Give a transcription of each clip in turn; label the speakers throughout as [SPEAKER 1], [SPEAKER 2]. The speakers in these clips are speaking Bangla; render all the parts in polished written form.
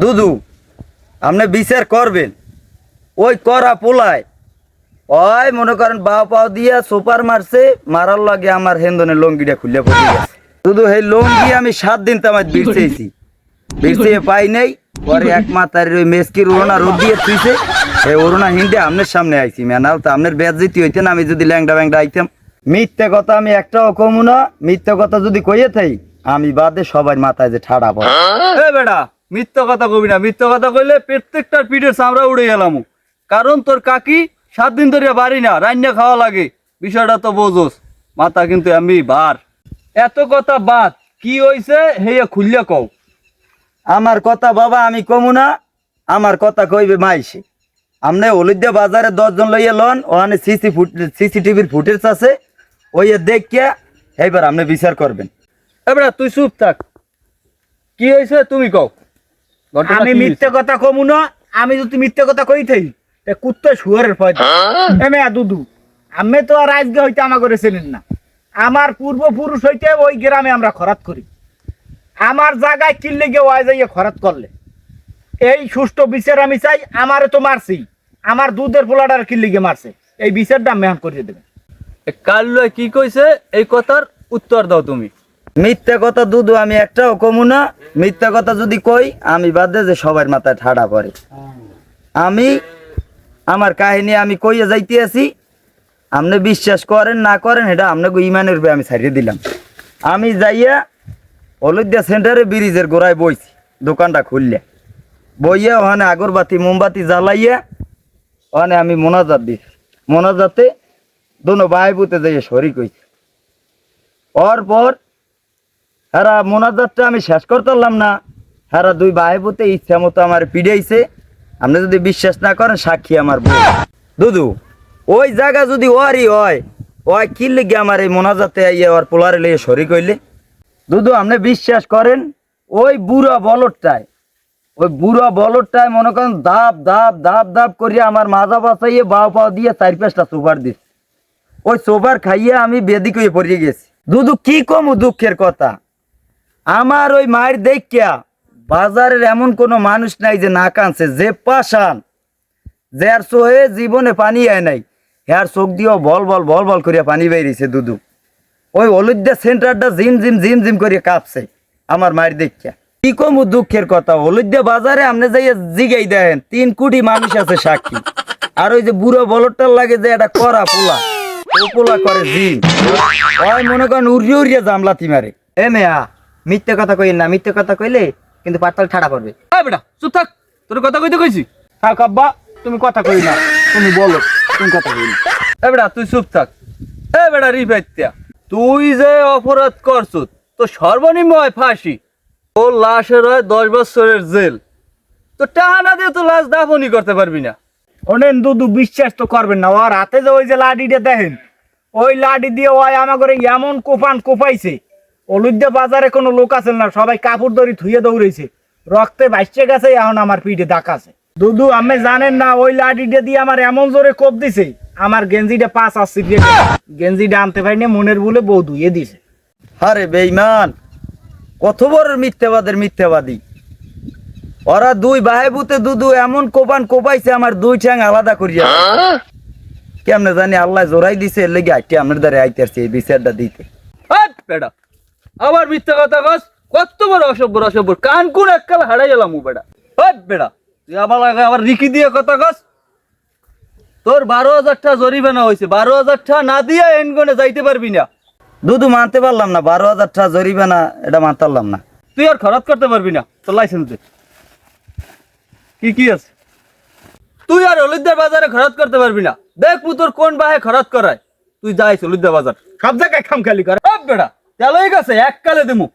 [SPEAKER 1] দুদু আপনি বিচার করবেন। ওই করা পোলায় ওই মনে করেন বাও পাও দিয়া সোপার মারছে, মারার লাগে আমার হেন্দনের লঙ্গিটা খুলে পড়ে গেছে। দুদু এই লঙ্গি আমি 7 দিন তামাজ বিরছেছি, বিরছে পাই নাই। পরে এক মাতার ওই মেসকির উড়োনা রোদ দিয়ে থুইছে, এই উড়োনা হিন্দে আপনার সামনে আইছি। মেনাল তো আপনার বেদ যেতে হইতেন, আমি যদি ল্যাংডা ব্যাংডা আইতাম। মিথ্যা কথা আমি একটাও কমু না। মিথ্যা কথা যদি কইয়ে থাই আমি বাদে সবার মাথায় যে ঠাড়া পড়ে।
[SPEAKER 2] এ বেটা মিথ্যা কথা কবি না, মিথ্যা কথা কইলে প্রত্যেকটার পিঠের চামড়া উড়ে গেলাম। কারণ তোর কাকি 7 দিন ধরে বাড়ি না, রান্না খাওয়া লাগে, বিষয়টা তো বোঝোস। মাথা কিন্তু আমি বার। এত কথা বাদ, কি হইছে হেয়া খুললে কও।
[SPEAKER 1] আমার কথা বাবা আমি কমু না, আমার কথা কইবে মাইসে। আমনে হলুদিয়া বাজারে 10 জন লইয়া লন, ওখানে সিসিটিভির ফুটেজ আছে, ওইয়ে দেখিয়া এইবার আপনি বিচার করবেন।
[SPEAKER 2] এবার তুই চুপ থাক, কি হয়েছে তুমি কও।
[SPEAKER 3] আমি মিথ্যে কথা কমু না। আমি যদি মিথ্যে কথা কই থাই কুত্তা শুয়ারের পয়দা। এমে দুদু আমি তো আর আজকে হইতে আমা করে চেনেন না। আমার পূর্বপুরুষ হইতে ওই গ্রামে আমরা খরাত করি। আমার জায়গায় কিনলে গিয়ে ওয়াই যাইয়ে খরাত করলে এই সুষ্ঠু বিচার আমি চাই। আমারে তো মারছি, আমার দুধের পোলাটার কিনলে গিয়ে মারছে, এই বিচারটা মেহান করিয়ে দেবেন।
[SPEAKER 2] কাল কি কইছে এই কথার উত্তর দাও তুমি।
[SPEAKER 1] মিথ্যা কথা দুদু আমি একটাও কমু না। মিথ্যা কথা যদি কই আমি বাদে যে সবার মাথায় ঠাড়া পড়ে। আমি আমার কাহিনী আমি কইয়া যাইতে আছি, আপনি বিশ্বাস করেন না করেন এটা আপনাকে ইমানের উপরে আমি ছাড়িয়ে দিলাম। আমি যাইয়া হলুদিয়া সেন্টারে ব্রিজের গোড়ায় বইছি, দোকানটা খুললে বইয়া ওখানে আগরবাতি মোমবাতি জ্বালাইয়া ওখানে আমি মোনাজাত দিছি। মোনাজাতে দোনো ভাই বুতে যাইয়া শরিক হইছি। ওর পর হারা মোনাজাতটা আমি শেষ করতে পারলাম না, হারা 2 ভাই বুতে ইচ্ছা মতো আমার পিড়াইছে। আপনি যদি বিশ্বাস না করেন সাক্ষী আমার বউ। দুদু ওই জায়গা যদি ওয়ারি হয় ওই কি লেগে আমার এই মোনাজাতে আইয়া ওর পোলারে লেগে শরিক হইলে। দুদু আপনি বিশ্বাস করেন ওই বুড়া বলদটায় মনে করেন দাব দাব দাব দাব করিয়া আমার মাজা বাঁচাইয়ে বাও পাও দিয়ে 4-5টা সুপার দিচ্ছে। ওই সুপার খাইয়ে আমি বেদিক হয়ে পড়িয়ে গেছি। দুদু কি কমু দুঃখের কথা, আমার ওই মায়ের দেখিয়া বাজারের এমন কোনো মানুষ নাই যে না কানছে। যে পাশান যার চোহে জীবনে পানি আয় নাই, হ্যার চোখ দিয়েও বল বল বল বল করিয়া পানি বেরিয়েছে। দুদু ওই হলুদিয়া সেন্টারটা জিম জিম জিম জিম করিয়া কাঁপছে আমার মায়ের দেখিয়া। কি কমু দুঃখের কথা, হলুদিয়া বাজারে আপনি যাইয়া জিগাই দেন 3 কোটি মানুষ আছে সাক্ষী। আর ওই যে বুড়ো বলদটার লাগে যে এটা করা পোলা, ও পোলা করে জিম, ওই মনে করেন উড়িয়ে উড়িয়ে জামলাতি মারে।
[SPEAKER 3] এ মেয়া মিথ্যে কথা কইন না, মিথ্যে কথা কইলে কিন্তু পাতাল ঠাড়া পড়বে।
[SPEAKER 2] এই বেটা চুপ থাক, তোর কথা কইতে কইছি।
[SPEAKER 3] থাক আব্বা তুমি কথা কই না, তুমি বলো তুমি কথা কই না।
[SPEAKER 2] এ বেটা তুই চুপ থাক। এ বেটা রিফাইত্যা, তুই যে অপরাধ করছ তো সর্বনিম্ন হয় ফাঁসি, ও লাশের হয় 10 বছরের জেল। তো টাকা না দিয়ে তো লাশ দাফনই করতে পারবি না।
[SPEAKER 3] ওনেন দুদু বিশ্বাস তো করবেন না, ওর হাতে যে ওই যে লাঠিটা দেখেন, ওই লাঠি দিয়ে ওই আমার করে এমন কোপাইছে। হলুদিয়া বাজারে কোনো লোক আছে না, সবাই কাপড় দড়ি থুয়ে দৌড়েছে, রক্তে ভাসছে গেছে, এখন আমার পিঠে দাগ আছে। দুদু আমি জানেন না ওই লাঠিটা দিয়ে আমার এমন জোরে কোপ দিছে, আমার গেঞ্জিটা 5 আসছে, গেঞ্জিটা আনতে পারিনি, মনের ভুলে বউ ধুয়ে দিছে।
[SPEAKER 1] আরে বেঈমান, কত বড় মিথ্যাবাদী ওরা। 2 ভাই বুতে দুদু এমন কোপাইছে আমার 2 ঠ্যাং আলাদা করিয়া। কেমনে জানি আল্লাহ জোরাই দিছে, এর লেগে আইতে আপনার দ্বারা আইতেছে এই বিচারটা দিতে।
[SPEAKER 2] বেটা আবার মিথ্যা কথা কস, কত বড় অসভ্য কান কোন এককাল হারাই গেলাম বেটা। বেটা তুই আমার লাগে আবার রিকি দিয়ে কথা কস। তোর 12,000 টাকা জরিমানা হয়েছে, 12,000 টাকা না দিয়ে এনগনে যাইতে পারবি না।
[SPEAKER 1] দুদু মানতে পারলাম না, 12,000 টাকা জরিমানা এটা মানতে পারলাম না।
[SPEAKER 2] তুই আর খরচ করতে পারবি না, তোর লাইসেন্স দে। কি আছে? তুই আর হলুদিয়া বাজারে খরচ করতে পারবি না। দেখ তোর কোন বাহে খরচ করায়, তুই যাইস হলুদিয়া বাজার।
[SPEAKER 3] সব জায়গায় খামখালি করে।
[SPEAKER 2] বেটা তেল হয়ে গেছে, এককালে দিমু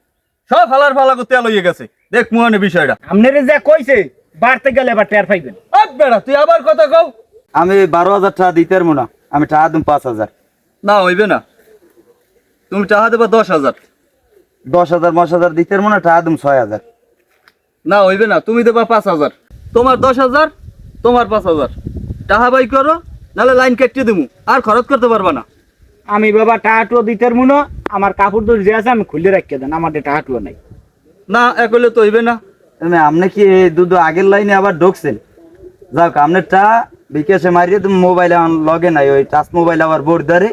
[SPEAKER 2] সব ফালা তেল হয়ে গেছে। দেখ মুহানে বিষয়টা
[SPEAKER 3] আপনারে যা কইছে বাড়তে গেলে আবার টের পাইবেন।
[SPEAKER 2] বেটা তুই আবার কথা কও।
[SPEAKER 1] আমি 12,000 টাকা দিতে পারবো না, আমি টাকা দিম 5,000।
[SPEAKER 2] না হইবে না, তুমি টাকা দেবা 10,000।
[SPEAKER 1] 10,000 দিতে পারবো না, টাকা দিম 6,000।
[SPEAKER 2] না হইবে না, তুমি দেবা 5,000। তোমার 10,000, তোমার 5,000 টাকা বাই করো, নাহলে লাইন কেটে দিমু, আর খরচ করতে পারবা না।
[SPEAKER 3] আমি বাবা টাহাটুও দিতে পারবো না, আমার কাপড় দড়ি যে আছে আমি খুলে রাখিয়ে দেন, আমার টাহাটুও নাই।
[SPEAKER 2] না একলে তো হইবে না,
[SPEAKER 1] তুমি আপনি কি এই দুধ আগের লাইনে আবার ঢুকছেন? যাক আপনারটা বিকাশে মারিয়ে তুমি মোবাইলে লগে নাই, ওই টাচ মোবাইল আবার বোর্ড ধরে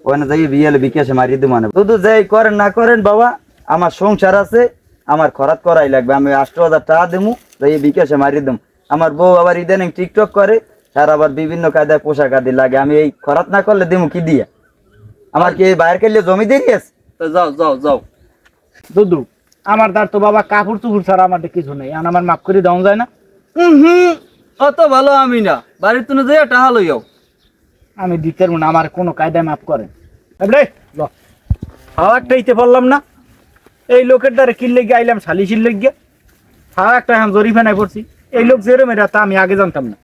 [SPEAKER 1] ওখানে যাই বিয়েলে বিকাশে মারিয়ে দিব মানে দুধ যাই করেন না করেন বাবা, আমার সংসার আছে, আমার খরাত করাই লাগবে। আমি 8,000 টাকা দেবো, যাই বিকাশে মারিয়ে দেবো। আমার বউ আবার ইদানিং টিকটক করে, তার আবার বিভিন্ন কায়দায় পোশাক আদি লাগে, আমি এই খরাত না করলে দেবো কি দিয়া? আমার কি এই বাইরে করলে জমি দিয়ে দিয়েছে?
[SPEAKER 2] তো যাও যাও যাও।
[SPEAKER 3] দুদু আমার তার তো বাবা কাপড় চুপুর ছাড়া আমার কিছু নেই, আর আমার মাফ করে দেওয়া যায় না?
[SPEAKER 2] অত ভালো আমি না, বাড়ির তুমি যাই টাহা লইয়াও।
[SPEAKER 3] আমি দিতে পারবো না, আমার কোনো কায়দায় মাফ করেন। খাওয়ারটা দিতে পারলাম না, এই লোকের দ্বারা কিনলে গিয়ে আইলাম সালিশির লেগে, খাওয়া একটা এখন জরিফানায় পড়ছি। এই লোক যেরম এটা তা আমি আগে জানতাম না।